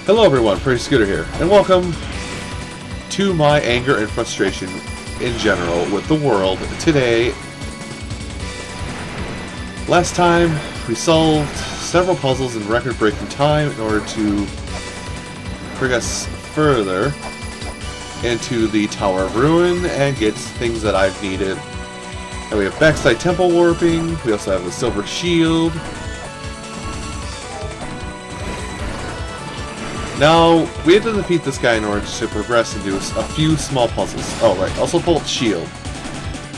Hello everyone, Pretty Scooter here, and welcome to my anger and frustration in general with the world today. Last time, we solved several puzzles in record-breaking time in order to progress further into the Tower of Ruin and get things that I've needed. And we have backside temple warping, we also have the silver shield. Now, we have to defeat this guy in order to progress and do a few small puzzles. Oh, right. Also pull shield.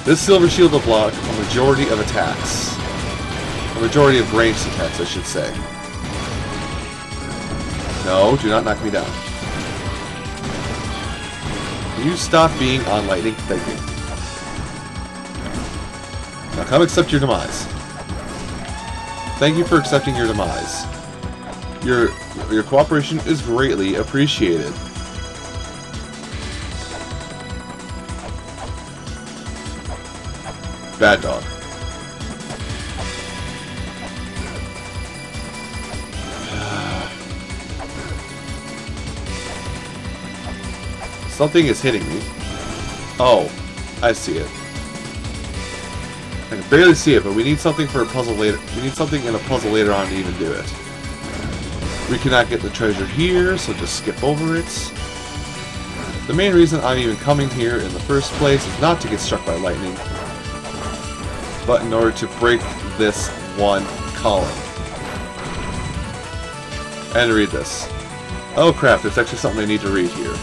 This silver shield will block a majority of attacks. A majority of ranged attacks, I should say. No, do not knock me down. Can you stop being on lightning? Thank you. Now come accept your demise. Thank you for accepting your demise. Your cooperation is greatly appreciated. Bad dog. Something is hitting me. Oh, I see it. I can barely see it, but we need something for a puzzle later. We need something in a puzzle later on to even do it. We cannot get the treasure here, so just skip over it. The main reason I'm even coming here in the first place is not to get struck by lightning, but in order to break this one column. And read this. Oh crap, there's actually something I need to read here.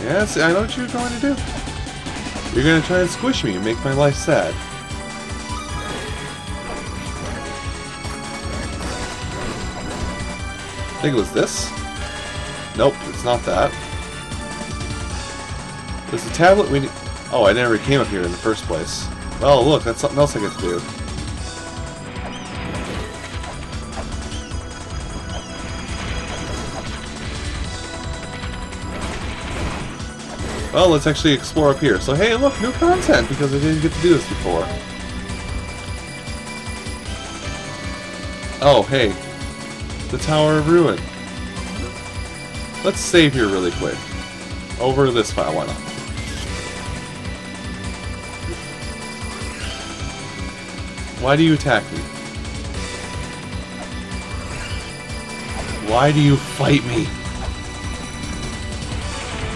Yes, I know what you're going to do. You're going to try and squish me and make my life sad. I think it was this. Nope, it's not that. There's a tablet we need. Oh, I never came up here in the first place. Well, look, that's something else I get to do. Well, let's actually explore up here. So, hey, look, new content, because I didn't get to do this before. Oh, hey. The Tower of Ruin. Let's save here really quick. Over this file, why not? Why do you attack me? Why do you fight me?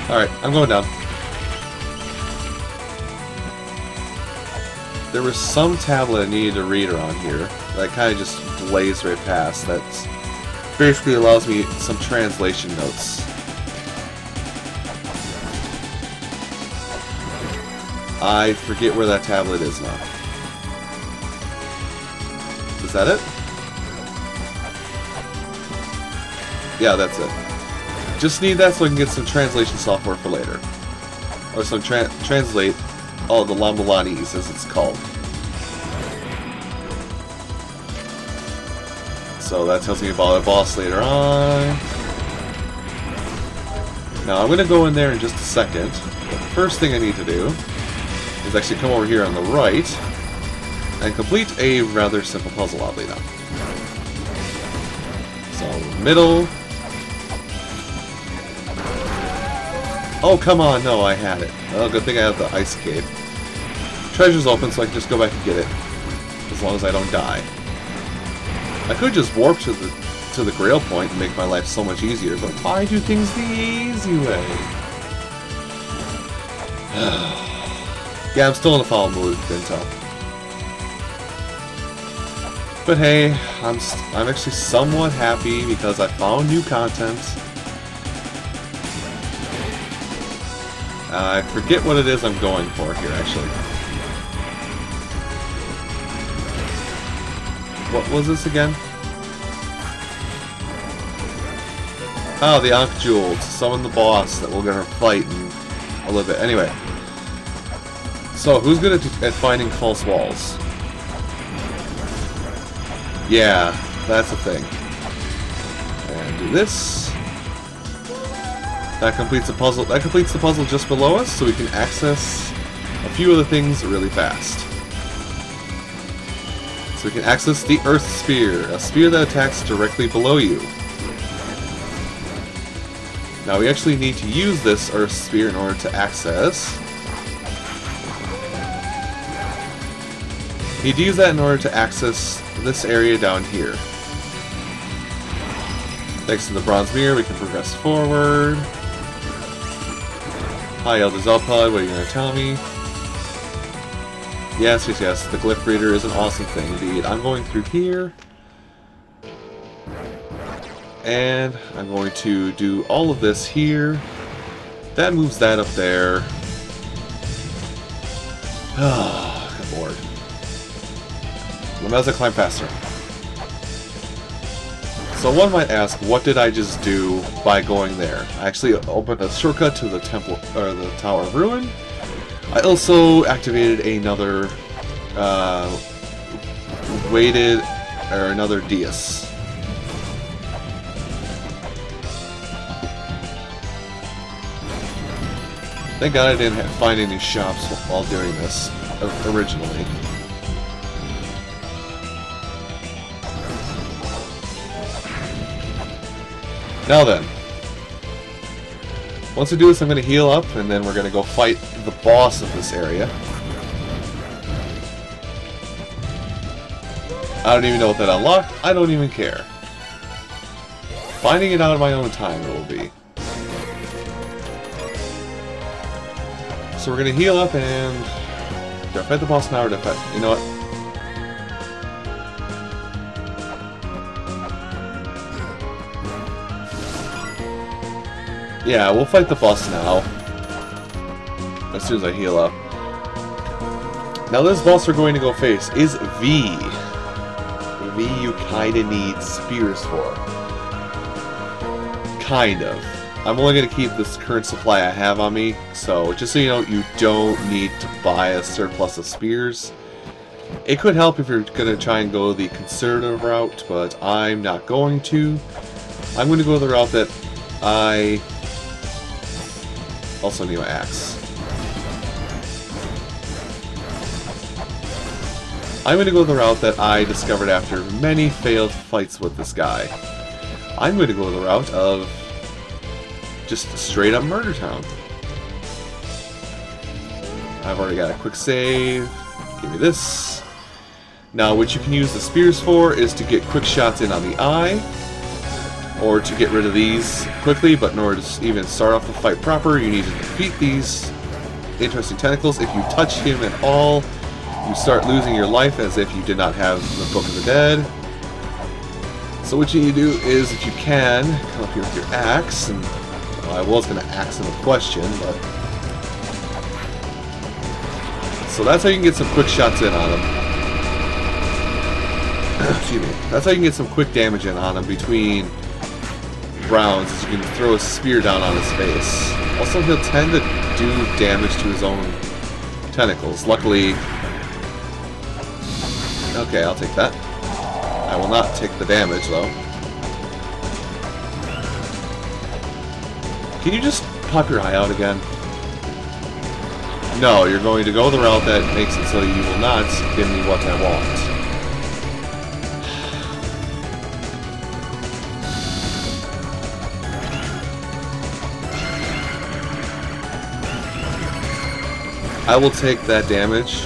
Alright, I'm going down. There was some tablet I needed to read around here that I kind of just blazed right past. That's basically allows me some translation notes. I forget where that tablet is now. Is that it? Yeah, that's it. Just need that so I can get some translation software for later. Or some translate all the La-Mulana, as it's called. So that tells me about a boss later on. Now I'm going to go in there in just a second. The first thing I need to do is actually come over here on the right and complete a rather simple puzzle, oddly enough. So, middle. Oh, come on, no, I had it. Oh, good thing I have the ice cave. Treasure's open, so I can just go back and get it. As long as I don't die. I could just warp to the Grail point and make my life so much easier, but why do things the easy way? Yeah, I'm still in a foul mood, if you can tell. But hey, I'm actually somewhat happy because I found new content. I forget what it is I'm going for here, actually. What was this again? Oh, the Ankh Jewel to summon the boss that we're gonna fight in a little bit. Anyway, so who's good at finding false walls? Yeah, that's the thing. And do this. That completes the puzzle. That completes the puzzle just below us, so we can access a few other things really fast. So we can access the Earth Spear, a spear that attacks directly below you. Now we actually need to use this Earth Sphere in order to access. Need to use that in order to access this area down here. Thanks to the Bronze Mirror, we can progress forward. Hi, Elder Zelpud, what are you going to tell me? Yes, yes, yes, the Glyph Reader is an awesome thing indeed. I'm going through here. And I'm going to do all of this here. That moves that up there. Oh, good lord. Lameza, climb faster. So one might ask, what did I just do by going there? I actually opened a shortcut to the temple, or the Tower of Ruin. I also activated another another Deus. Thank God I didn't find any shops while doing this originally. Now then, once we do this, I'm going to heal up, and then we're going to go fight the boss of this area. I don't even know what that unlocked. I don't even care. Finding it out in my own time it will be. So we're going to heal up and... do I fight the boss now or do I fight... You know what? Yeah, we'll fight the boss now. As soon as I heal up. Now this boss we're going to go face is V. V you kinda need spears for. Kind of. I'm only going to keep this current supply I have on me, so just so you know, you don't need to buy a surplus of spears. It could help if you're going to try and go the conservative route, but I'm not going to. I'm going to go the route that I... also need my axe. I'm going to go the route that I discovered after many failed fights with this guy. I'm going to go the route of just straight up Murder Town. I've already got a quick save. Give me this. Now what you can use the spears for is to get quick shots in on the eye, or to get rid of these quickly, but in order to even start off the fight proper, you need to defeat these interesting tentacles. If you touch him at all, you start losing your life as if you did not have the Book of the Dead. So what you need to do is, if you can, come up here with your axe, and well, I was going to axe him a question, but... so that's how you can get some quick shots in on him. Excuse me. That's how you can get some quick damage in on him between rounds, is you can throw a spear down on his face. Also, he'll tend to do damage to his own tentacles. Luckily... okay, I'll take that. I will not take the damage, though. Can you just pop your eye out again? No, you're going to go the route that makes it so you will not give me what I want. I will take that damage.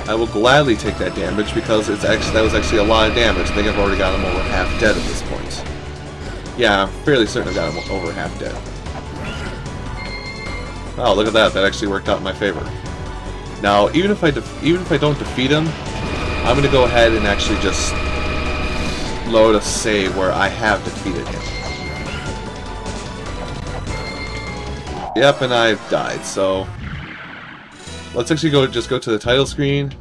I will gladly take that damage because that was actually a lot of damage. I think I've already got him over half dead at this point. Yeah, I'm fairly certain I've got him over half dead. Oh, look at that! That actually worked out in my favor. Now, even if I don't defeat him, I'm going to go ahead and actually just load a save where I have defeated him. Yep, and I've died, so let's actually just go to the title screen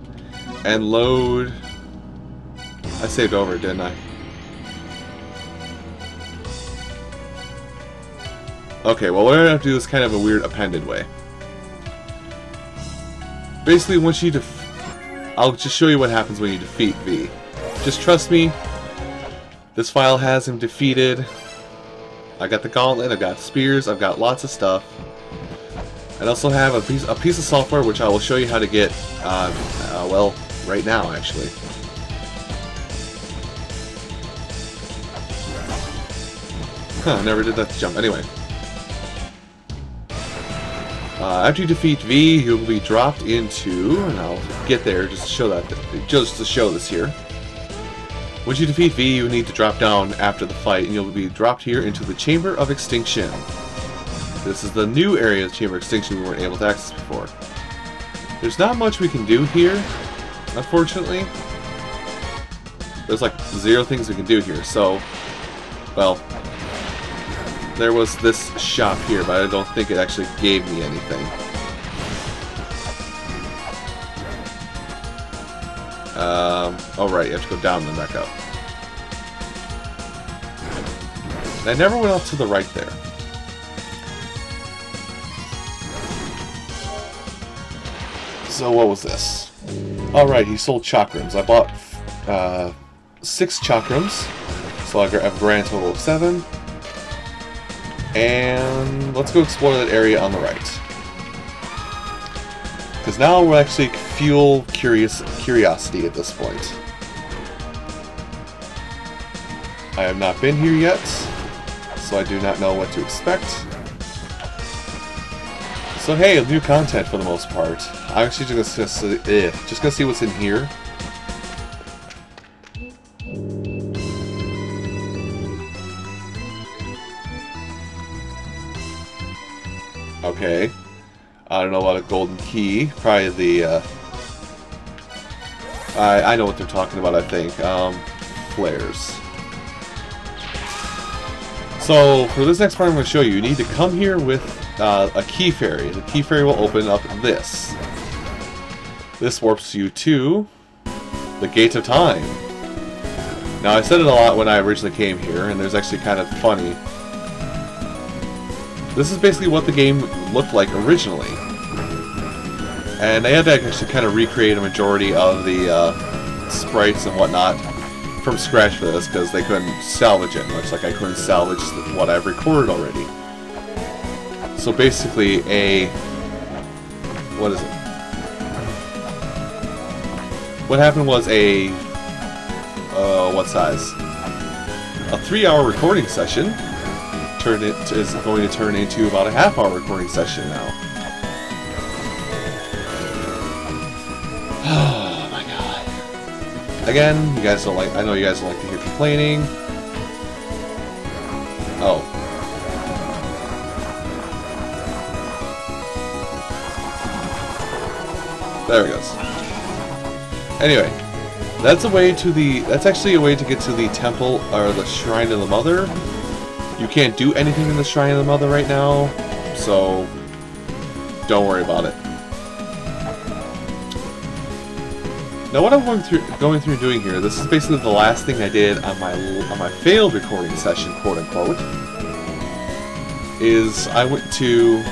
and load. I saved over, didn't I? Okay, well what I'm going to do is kind of a weird appended way. Basically, once you I'll just show you what happens when you defeat V. Just trust me, this file has him defeated. I got the gauntlet, I've got spears, I've got lots of stuff. I also have a piece of software which I will show you how to get, well, right now actually. Huh, never did that jump. Anyway. After you defeat V, you'll be dropped into, and I'll get there just to show this here. Once you defeat V, you need to drop down after the fight, and you'll be dropped here into the Chamber of Extinction. This is the new area of Chamber of Extinction we weren't able to access before. There's not much we can do here, unfortunately. There's like 0 things we can do here, so, well, there was this shop here, but I don't think it actually gave me anything. Oh right, you have to go down and then back up. And I never went up to the right there. So what was this? Alright, he sold chakrams. I bought 6 chakrams, so I have a grand total of 7. And let's go explore that area on the right. Because now we're actually fuel curiosity at this point. I have not been here yet, so I do not know what to expect. So hey, new content for the most part. I'm actually just gonna see what's in here. Okay. I don't know about a golden key. Probably the, I know what they're talking about, I think. Flares. So, for this next part I'm going to show you, you need to come here with a key fairy. The key fairy will open up this. This warps you to the Gate of Time. Now, I said it a lot when I originally came here, and there's actually kind of funny. This is basically what the game looked like originally. And I had to actually kind of recreate a majority of the sprites and whatnot from scratch for this, because they couldn't salvage it, much like I couldn't salvage what I've recorded already. So basically what is it? What happened was what size? A 3-hour recording session is going to turn into about a half-hour recording session now. Oh my god. Again, you guys don't like, I know you guys don't like to hear complaining. Oh. There it goes. Anyway, that's actually a way to get to the temple, or the Shrine of the Mother. You can't do anything in the Shrine of the Mother right now, so don't worry about it. Now what I'm going through doing here, this is basically the last thing I did on my failed recording session, quote unquote, is I went to,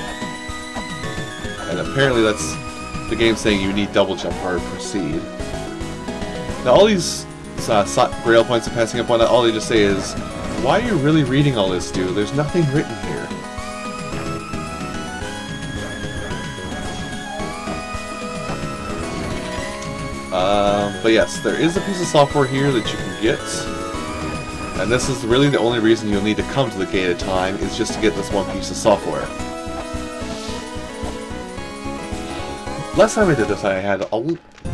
and apparently that's the game saying you need double jump in order to proceed. Now all these grail points and passing up on it, all they just say is, why are you really reading all this, dude? There's nothing written here. But yes, there is a piece of software here that you can get. And this is really the only reason you'll need to come to the Gate of Time, is just to get this one piece of software. Last time I did this, I had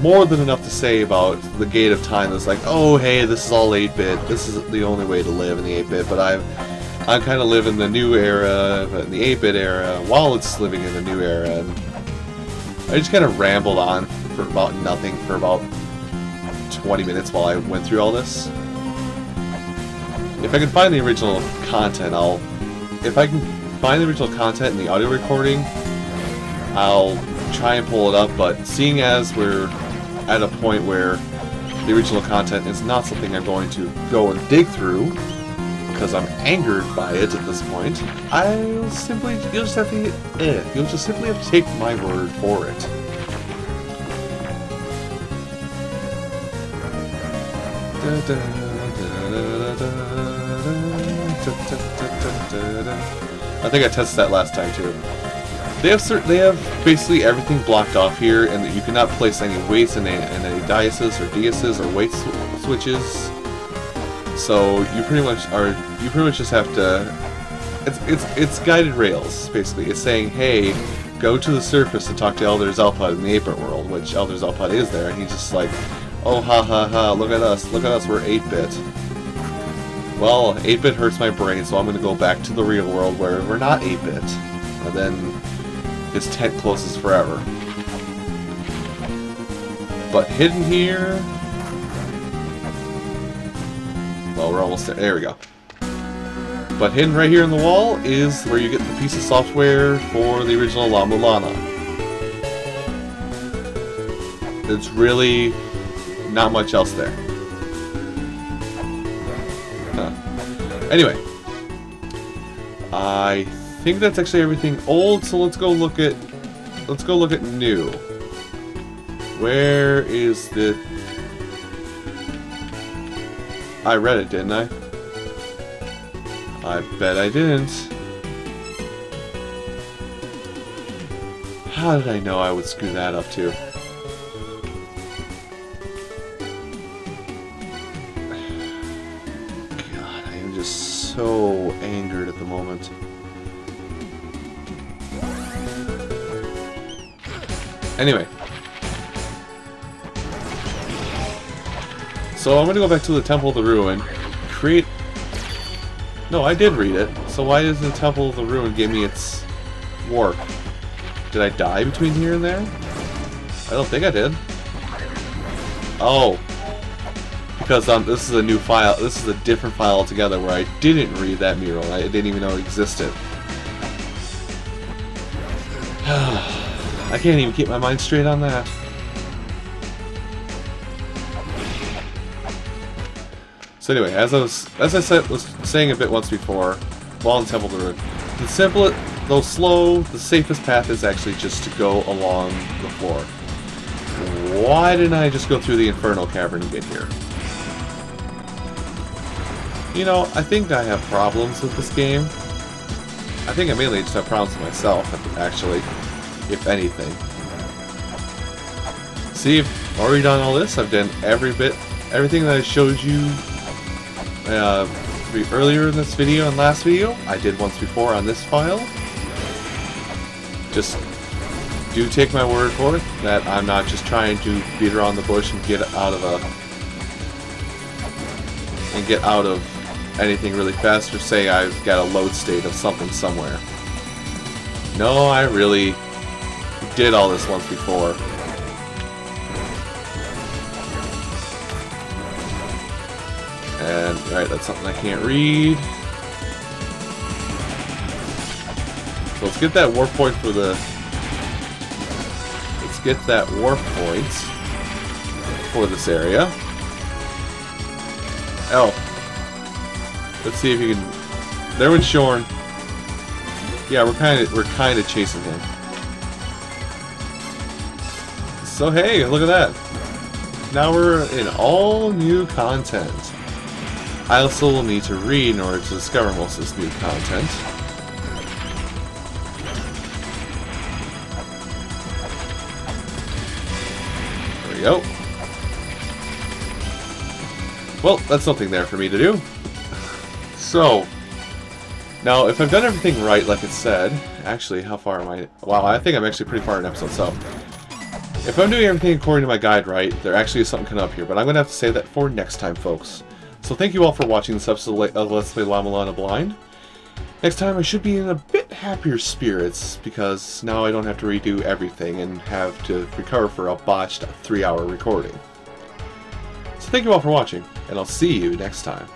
more than enough to say about the Gate of Time. It's like, oh hey, this is all 8-bit. This is the only way to live in the 8-bit. But I kind of live in the new era, in the 8-bit era, while it's living in the new era. And I just kind of rambled on for about nothing for about 20 minutes while I went through all this. If I can find the original content, if I can find the original content in the audio recording, I'll try and pull it up, but seeing as we're at a point where the original content is not something I'm going to go and dig through, because I'm angered by it at this point, you'll just simply have to take my word for it. I think I tested that last time too. They have basically everything blocked off here, and that you cannot place any weights in any diases or deuces or weight switches. So you pretty much just have to. It's guided rails basically. It's saying, hey, go to the surface and talk to Elder Zelpud in the 8-bit world, which Elder Zelpud is there, and he's just like, oh ha ha ha, look at us, we're 8-bit. Well, 8-bit hurts my brain, so I'm gonna go back to the real world where we're not 8-bit. And then his tent closes forever. But hidden here... Well, we're almost there. There we go. But hidden right here in the wall is where you get the piece of software for the original La-Mulana. It's really not much else there. Anyway, I think that's actually everything old. So let's go look at new. Where is the? I read it, didn't I? I bet I didn't. How did I know I would screw that up too? God, I am just so angered at the moment. Anyway. So I'm gonna go back to the Temple of the Ruin, create... No, I did read it. So why doesn't the Temple of the Ruin give me its warp? Did I die between here and there? I don't think I did. Oh. Because this is a new file. This is a different file altogether where I didn't read that mural. I didn't even know it existed. I can't even keep my mind straight on that. So anyway, as I was saying a bit once before, while in Temple of the Ruin, the simplest, though slow, the safest path is actually just to go along the floor. Why didn't I just go through the Inferno Cavern and get here? You know, I think I have problems with this game. I think I mainly just have problems with myself, actually, if anything. See, I've already done all this. I've done everything that I showed you earlier in this video and last video. I did once before on this file. Just do take my word for it that I'm not just trying to beat around the bush and get out of anything really fast, or say I've got a load state of something somewhere. No, I really did all this once before. And, alright, that's something I can't read. So let's get that warp point for the... Let's get that warp point for this area. Oh. Let's see if you can... There went Shorn. Yeah, we're kind of chasing him. So hey, look at that. Now we're in all new content. I also will need to read in order to discover most of this new content. There we go. Well, that's something there for me to do. So, now if I've done everything right, like it said, actually, how far am I? Wow, I think I'm actually pretty far in episode, so. If I'm doing everything according to my guide right, there actually is something coming up here, but I'm going to have to save that for next time, folks. So thank you all for watching this episode of Let's Play La-Mulana Blind. Next time I should be in a bit happier spirits, because now I don't have to redo everything and have to recover for a botched 3-hour recording. So thank you all for watching, and I'll see you next time.